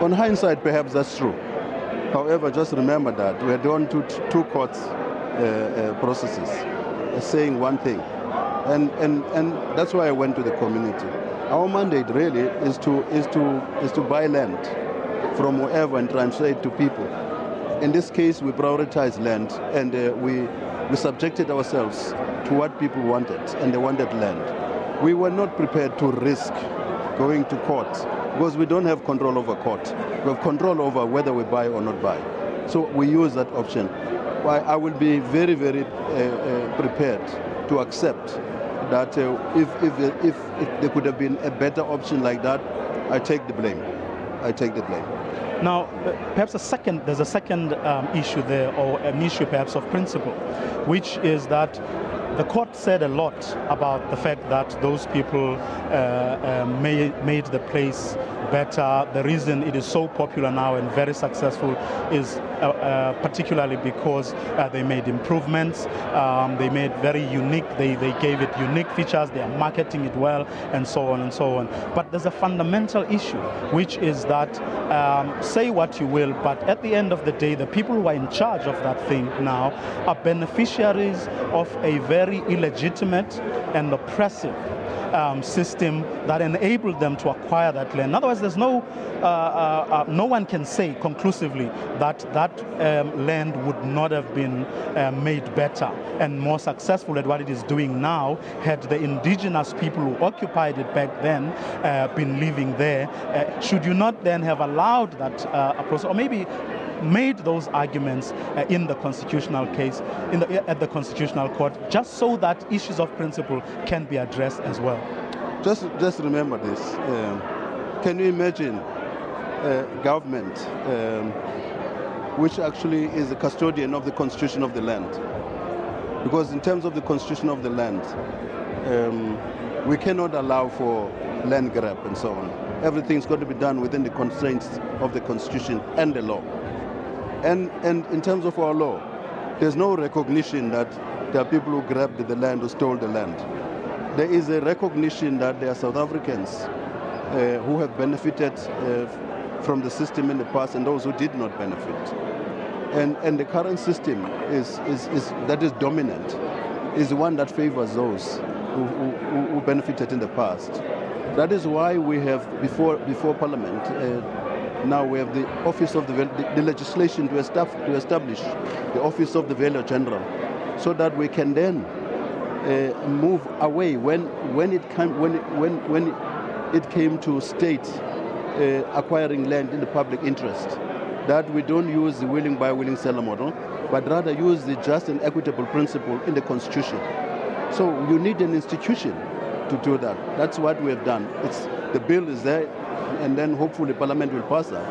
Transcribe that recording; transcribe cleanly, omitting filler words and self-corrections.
On hindsight, perhaps that's true. However, just remember that we had gone to two court processes saying one thing. And that's why I went to the community. Our mandate really is to buy land from whoever and transfer it to people. In this case, we prioritize land, and we subjected ourselves to what people wanted, and they wanted land. We were not prepared to risk going to court because we don't have control over court. We have control over whether we buy or not buy. So we use that option. I will be very, very prepared to accept that if there could have been a better option like that, I take the blame. I take the blame. Now, perhaps there's a second issue there, or an issue perhaps of principle, which is that the court said a lot about the fact that those people made the place better. The reason it is so popular now and very successful is particularly because they made improvements. They made very unique, they gave it unique features, they are marketing it well, and so on and so on. But there's a fundamental issue, which is that say what you will, but at the end of the day, the people who are in charge of that thing now are beneficiaries of a very illegitimate and oppressive system that enabled them to acquire that land. In other words, there's no one can say conclusively that land would not have been made better and more successful at what it is doing now had the indigenous people who occupied it back then been living there. Should you not then have allowed that process, or maybe made those arguments in the constitutional case, at the Constitutional Court, just so that issues of principle can be addressed as well? Just remember this. Can you imagine government which actually is the custodian of the constitution of the land? Because in terms of the constitution of the land, we cannot allow for land grab and so on. Everything's got to be done within the constraints of the constitution and the law. And in terms of our law, there's no recognition that there are people who grabbed the land, who stole the land. There is a recognition that there are South Africans who have benefited from the system in the past and those who did not benefit. And the current system that is dominant is the one that favors those who benefited in the past. That is why we have, before Parliament, now we have the office of the legislation to establish the office of the Valuer General, so that we can then move away when it came to state acquiring land in the public interest, that we don't use the willing buyer, willing seller model, but rather use the just and equitable principle in the Constitution. So you need an institution to do that. That's what we have done. The bill is there, and then hopefully Parliament will pass that.